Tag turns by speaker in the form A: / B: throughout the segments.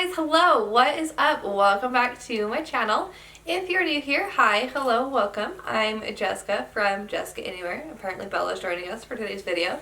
A: guys, hello, what is up? Welcome back to my channel. If you're new here, hi, hello, welcome. I'm Jessica from Jessica Anywhere. Apparently Bella's joining us for today's video.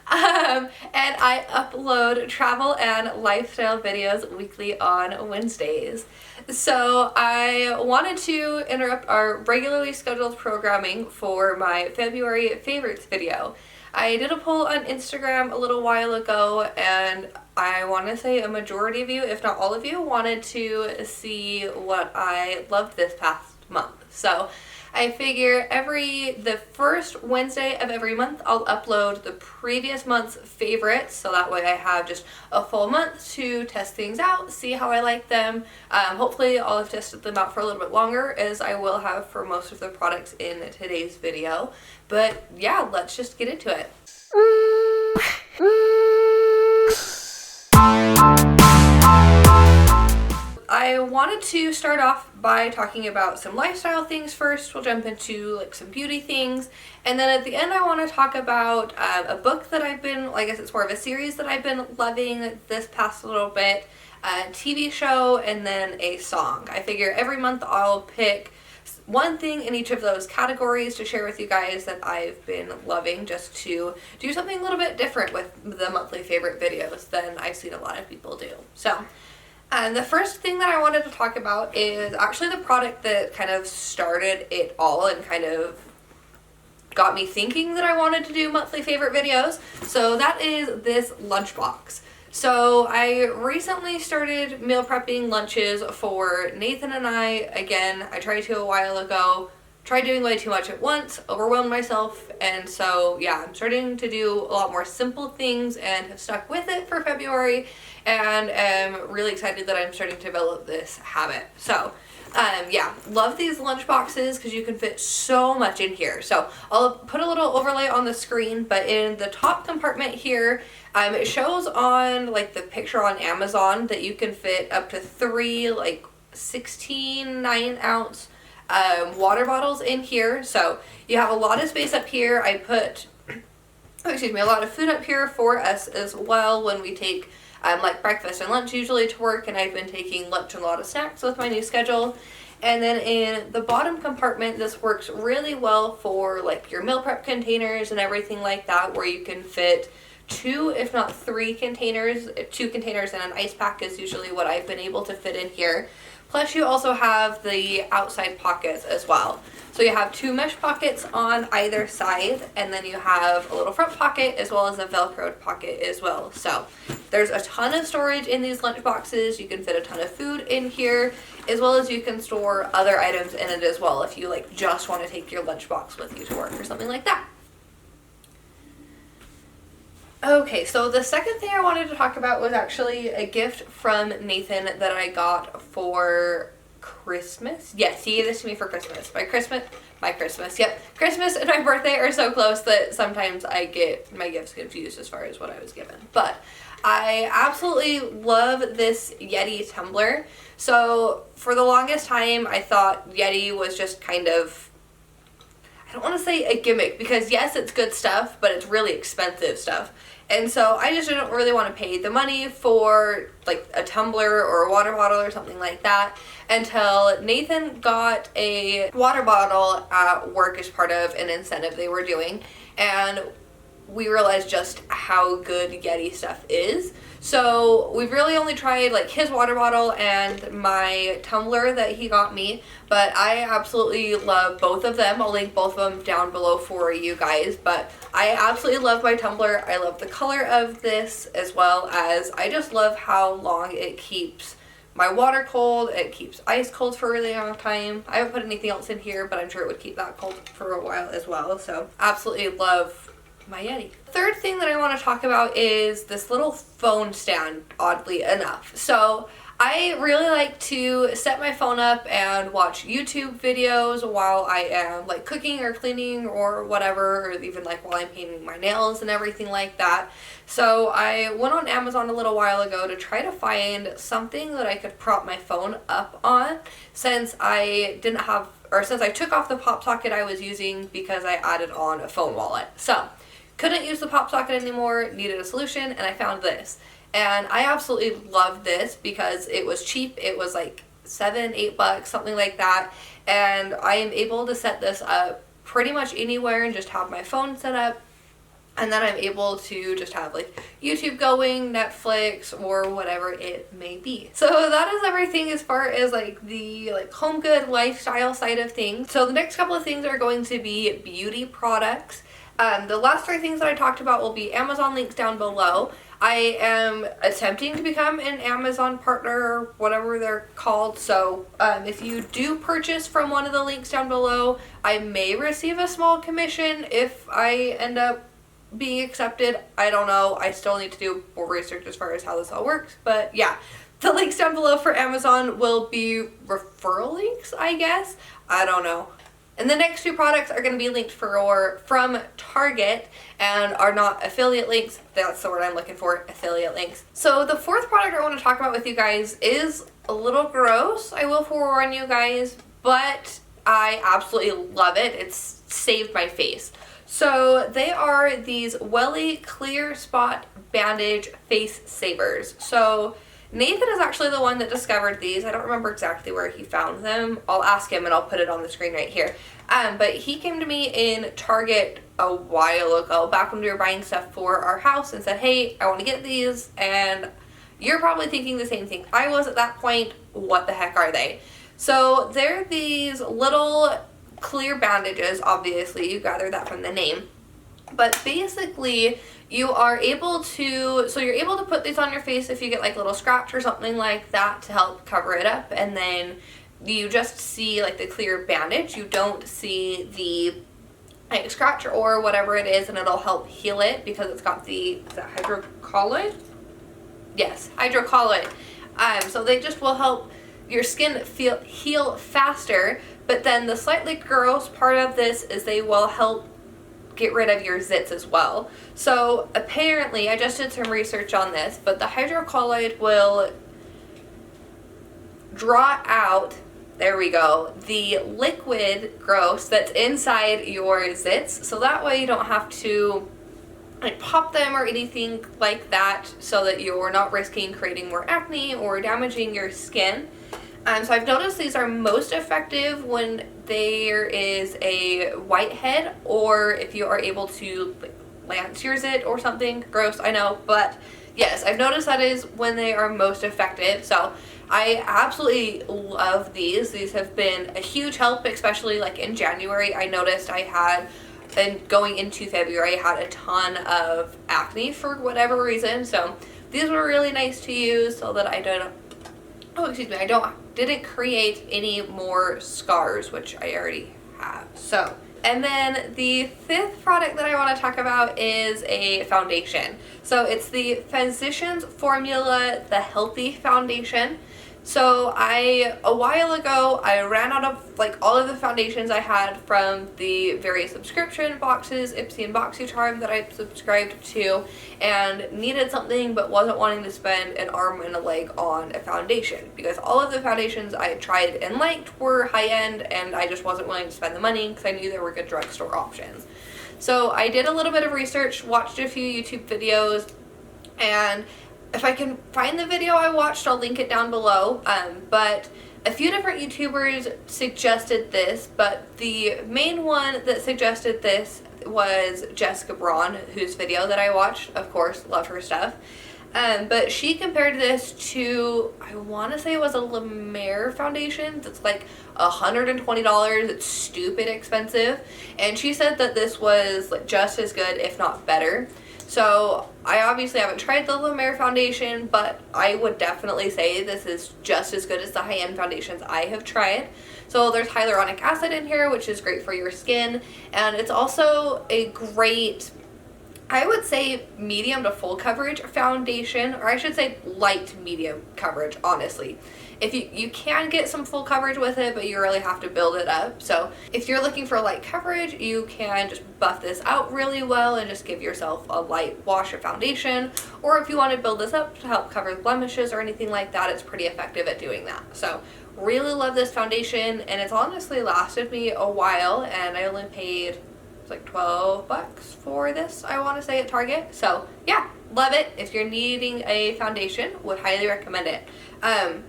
A: And I upload travel and lifestyle videos weekly on Wednesdays. So I wanted to interrupt our regularly scheduled programming for my February favorites video. I did a poll on Instagram a little while ago, and I want to say a majority of you, if not all of you, wanted to see what I loved this past month. So I figure the first Wednesday of every month I'll upload the previous month's favorites, so that way I have just a full month to test things out, see how I like them. Hopefully I'll have tested them out for a little bit longer, as I will have for most of the products in today's video. But yeah, let's just get into it. I wanted to start off by talking about some lifestyle things first. We'll jump into like some beauty things, and then at the end I want to talk about a book that I've been, I guess it's more of a series that I've been loving this past little bit, a TV show, and then a song. I figure every month I'll pick one thing in each of those categories to share with you guys that I've been loving, just to do something a little bit different with the monthly favorite videos than I've seen a lot of people do. So the first thing that I wanted to talk about is actually the product that kind of started it all and kind of got me thinking that I wanted to do monthly favorite videos. So that is this lunchbox. So I recently started meal prepping lunches for Nathan and I. Again, I tried to a while ago, tried doing way too much at once, overwhelmed myself, and so yeah, I'm starting to do a lot more simple things and have stuck with it for February, and am really excited that I'm starting to develop this habit. So yeah, love these lunch boxes because you can fit so much in here. So I'll put a little overlay on the screen, but in the top compartment here, it shows on like the picture on Amazon that you can fit up to 3 like 16 9-ounce water bottles in here. So you have a lot of space up here. I put a lot of food up here for us as well when we take like breakfast and lunch usually to work, and I've been taking lunch and a lot of snacks with my new schedule. And then in the bottom compartment, this works really well for like your meal prep containers and everything like that, where you can fit 2 if not 3 containers. 2 containers and an ice pack is usually what I've been able to fit in here. Plus you also have the outside pockets as well. So you have 2 mesh pockets on either side, and then you have a little front pocket as well as a velcroed pocket as well. So there's a ton of storage in these lunch boxes. You can fit a ton of food in here, as well as you can store other items in it as well if you like just want to take your lunch box with you to work or something like that. Okay, so the second thing I wanted to talk about was actually a gift from Nathan that I got for Christmas. Yes, he gave this to me for Christmas. Yep. Christmas and my birthday are so close that sometimes I get my gifts confused as far as what I was given. But I absolutely love this Yeti tumbler. So for the longest time, I thought Yeti was just kind of, I don't want to say a gimmick, because yes, it's good stuff, but it's really expensive stuff. And so I just didn't really want to pay the money for like a tumbler or a water bottle or something like that, until Nathan got a water bottle at work as part of an incentive they were doing, and we realized just how good Yeti stuff is. So we've really only tried like his water bottle and my tumbler that he got me, but I absolutely love both of them. I'll link both of them down below for you guys, but I absolutely love my tumbler. I love the color of this, as well as I just love how long it keeps my water cold. It keeps ice cold for a really long time. I haven't put anything else in here, but I'm sure it would keep that cold for a while as well. So absolutely love my Yeti. Third thing that I want to talk about is this little phone stand, oddly enough. So I really like to set my phone up and watch YouTube videos while I am like cooking or cleaning or whatever, or even like while I'm painting my nails and everything like that. So I went on Amazon a little while ago to try to find something that I could prop my phone up on, since I took off the pop socket I was using because I added on a phone wallet. So couldn't use the pop socket anymore, needed a solution, and I found this. and I absolutely love this because it was cheap. It was like $7-8, something like that, and I am able to set this up pretty much anywhere and just have my phone set up, and then I'm able to just have like YouTube going, Netflix, or whatever it may be. So that is everything as far as like the home good lifestyle side of things. So the next couple of things are going to be beauty products. The last 3 things that I talked about will be Amazon links down below. I am attempting to become an Amazon partner, or whatever they're called. So if you do purchase from one of the links down below, I may receive a small commission if I end up being accepted. I don't know. I still need to do more research as far as how this all works. But yeah, the links down below for Amazon will be referral links, I guess. I don't know. And the next 2 products are going to be linked from Target and are not affiliate links. That's the word I'm looking for, affiliate links. So the 4th product I want to talk about with you guys is a little gross, I will forewarn you guys, but I absolutely love it. It's saved my face. So they are these Welly Clear Spot Bandage Face Savers. So Nathan is actually the one that discovered these. I don't remember exactly where he found them. I'll ask him and I'll put it on the screen right here. But he came to me in Target a while ago, back when we were buying stuff for our house, and said, hey, I want to get these. And you're probably thinking the same thing I was at that point. What the heck are they? So they're these little clear bandages. Obviously, you gathered that from the name. But basically, you are able to, so you're able to put these on your face if you get like a little scratch or something like that to help cover it up, and then you just see like the clear bandage. You don't see the like scratch or whatever it is, and it'll help heal it because it's got the, is that hydrocolloid? Yes, hydrocolloid. So they just will help your skin heal faster, but then the slightly gross part of this is they will help get rid of your zits as well. So apparently, I just did some research on this, but the hydrocolloid will draw out, there we go, the liquid gross that's inside your zits, so that way you don't have to like pop them or anything like that, so that you're not risking creating more acne or damaging your skin. So I've noticed these are most effective when there is a whitehead, or if you are able to lance your zit or something. Gross, I know, but yes, I've noticed that is when they are most effective. So I absolutely love these. These have been a huge help, especially like in January. I noticed I had, and going into February, I had a ton of acne for whatever reason. So these were really nice to use so that I didn't create any more scars, which I already have. So, and then the 5th product that I want to talk about is a foundation. So it's the Physicians Formula The Healthy Foundation. So a while ago, I ran out of like all of the foundations I had from the various subscription boxes, Ipsy and BoxyCharm, that I subscribed to, and needed something but wasn't wanting to spend an arm and a leg on a foundation, because all of the foundations I had tried and liked were high-end, and I just wasn't willing to spend the money because I knew there were good drugstore options. So I did a little bit of research, watched a few YouTube videos, and if I can find the video I watched, I'll link it down below. But a few different YouTubers suggested this, but the main one that suggested this was Jessica Braun, whose video that I watched. Of course, love her stuff. But she compared this to, I want to say it was a La Mer foundation that's like $120. It's stupid expensive. And she said that this was like just as good, if not better. So I obviously haven't tried the La Mer foundation, but I would definitely say this is just as good as the high-end foundations I have tried. So there's hyaluronic acid in here, which is great for your skin, and it's also a great, I would say, medium to full coverage foundation, or I should say light medium coverage, honestly. If you can get some full coverage with it, but you really have to build it up. So if you're looking for light coverage, you can just buff this out really well and just give yourself a light wash of foundation. Or if you want to build this up to help cover blemishes or anything like that, it's pretty effective at doing that. So really love this foundation, and it's honestly lasted me a while, and I only paid It's like $12 for this, I want to say, at Target. So yeah, love it. If you're needing a foundation, would highly recommend it.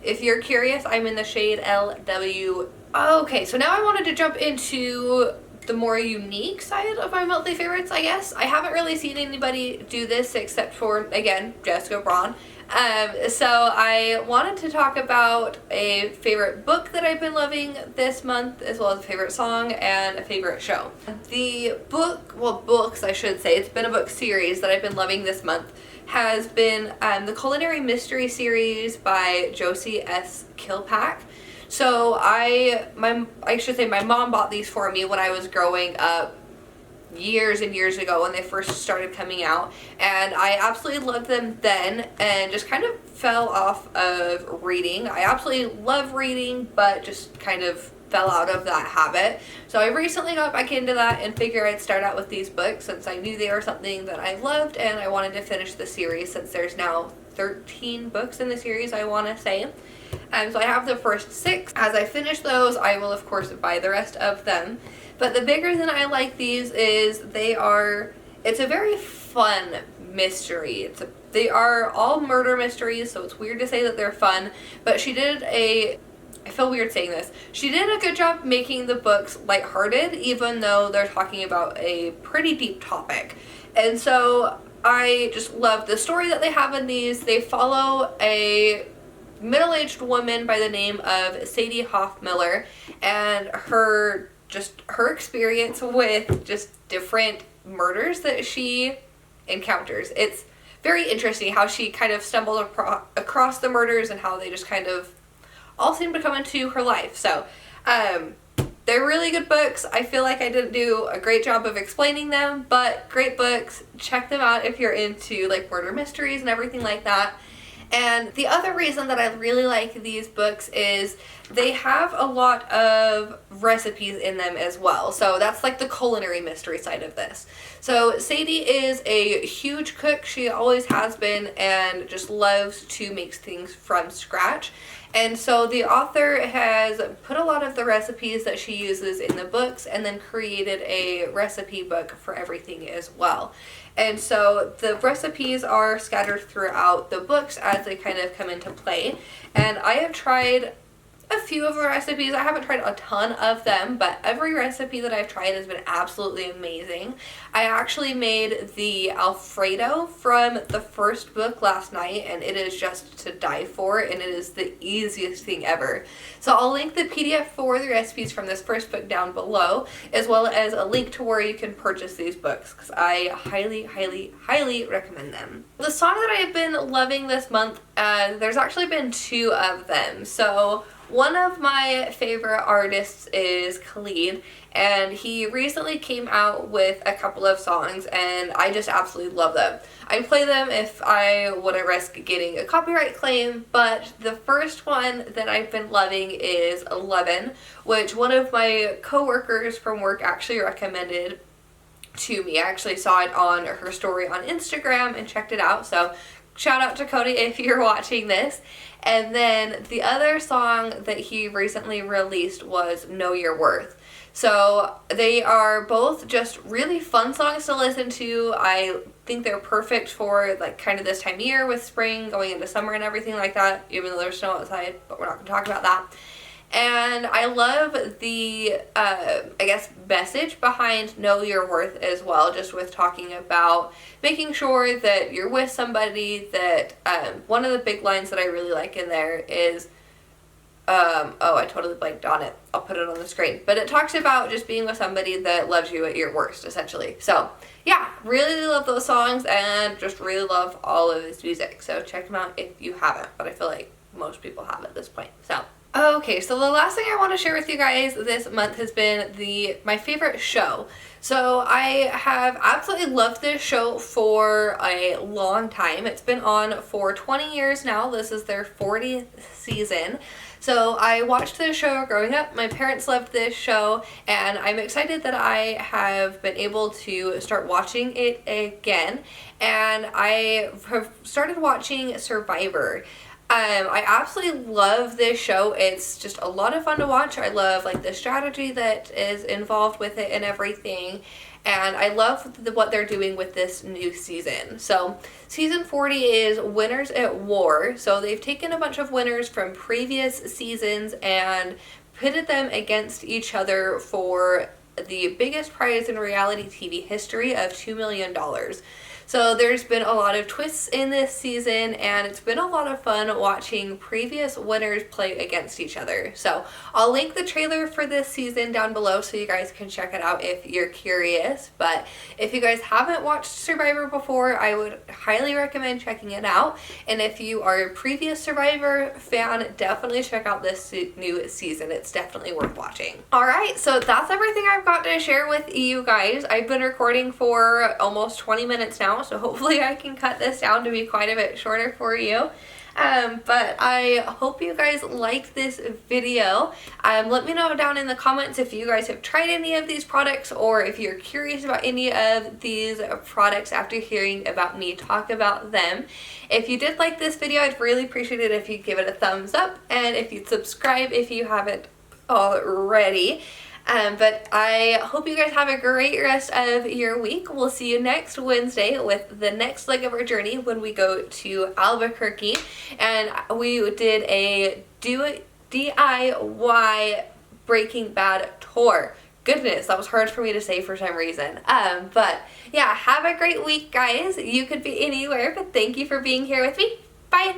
A: If you're curious, I'm in the shade LW. Okay, so now I wanted to jump into the more unique side of my monthly favorites, I guess. I haven't really seen anybody do this except for, again, Jessica Braun. So I wanted to talk about a favorite book that I've been loving this month, as well as a favorite song and a favorite show. The book, well, books I should say, it's been a book series that I've been loving this month, has been the Culinary Mystery series by Josie S. Kilpack. So I should say my mom bought these for me when I was growing up years and years ago when they first started coming out, and I absolutely loved them then and just kind of fell off of reading. I absolutely love reading, but just kind of fell out of that habit. So I recently got back into that and figured I'd start out with these books since I knew they were something that I loved, and I wanted to finish the series since there's now 13 books in the series, I want to say. So I have the first 6. As I finish those, I will of course buy the rest of them. But the big reason I like these is it's a very fun mystery. They are all murder mysteries, so it's weird to say that they're fun, but I feel weird saying this. She did a good job making the books lighthearted, even though they're talking about a pretty deep topic. And so I just love the story that they have in these. They follow a middle-aged woman by the name of Sadie Hoff-Miller and her experience with just different murders that she encounters. It's very interesting how she kind of stumbled across the murders and how they just kind of all seem to come into her life. So they're really good books. I feel like I didn't do a great job of explaining them, but great books. Check them out if you're into like murder mysteries and everything like that. And the other reason that I really like these books is they have a lot of recipes in them as well. So that's like the culinary mystery side of this. So Sadie is a huge cook. She always has been, and just loves to make things from scratch. And so the author has put a lot of the recipes that she uses in the books and then created a recipe book for everything as well. And so the recipes are scattered throughout the books as they kind of come into play. And I have tried a few of the recipes. I haven't tried a ton of them, but every recipe that I've tried has been absolutely amazing. I actually made the Alfredo from the first book last night, and it is just to die for, and it is the easiest thing ever. So I'll link the PDF for the recipes from this first book down below, as well as a link to where you can purchase these books, because I highly, highly, highly recommend them. The song that I've been loving this month, there's actually been 2 of them. So one of my favorite artists is Khalid, and he recently came out with a couple of songs, and I just absolutely love them. I'd play them if I wouldn't risk getting a copyright claim, but the first one that I've been loving is 11, which one of my coworkers from work actually recommended to me. I actually saw it on her story on Instagram and checked it out, so shout out to Cody if you're watching this. And then the other song that he recently released was Know Your Worth. So they are both just really fun songs to listen to. I think they're perfect for like kind of this time of year with spring going into summer and everything like that, even though there's snow outside, but we're not going to talk about that. And I love the, message behind Know Your Worth as well, just with talking about making sure that you're with somebody that, one of the big lines that I really like in there is, I totally blanked on it. I'll put it on the screen. But it talks about just being with somebody that loves you at your worst, essentially. So, yeah, really love those songs and just really love all of his music. So check them out if you haven't, but I feel like most people have at this point. So, okay, so the last thing I want to share with you guys this month has been my favorite show. So I have absolutely loved this show for a long time. It's been on for 20 years now. This is their 40th season. So I watched this show growing up. My parents loved this show, and I'm excited that I have been able to start watching it again. And I have started watching Survivor. I absolutely love this show. It's just a lot of fun to watch. I love like the strategy that is involved with it and everything. And I love what they're doing with this new season. So season 40 is Winners at War. So they've taken a bunch of winners from previous seasons and pitted them against each other for the biggest prize in reality TV history of $2 million. So there's been a lot of twists in this season, and it's been a lot of fun watching previous winners play against each other. So I'll link the trailer for this season down below so you guys can check it out if you're curious. But if you guys haven't watched Survivor before, I would highly recommend checking it out. And if you are a previous Survivor fan, definitely check out this new season. It's definitely worth watching. Alright, so that's everything I've got to share with you guys. I've been recording for almost 20 minutes now, so hopefully I can cut this down to be quite a bit shorter for you. But I hope you guys liked this video. Let me know down in the comments if you guys have tried any of these products, or if you're curious about any of these products after hearing about me talk about them. If you did like this video, I'd really appreciate it if you'd give it a thumbs up, and if you'd subscribe if you haven't already. But I hope you guys have a great rest of your week. We'll see you next Wednesday with the next leg of our journey when we go to Albuquerque. And we did a DIY Breaking Bad tour. Goodness, that was hard for me to say for some reason. But yeah, have a great week, guys. You could be anywhere, but thank you for being here with me. Bye.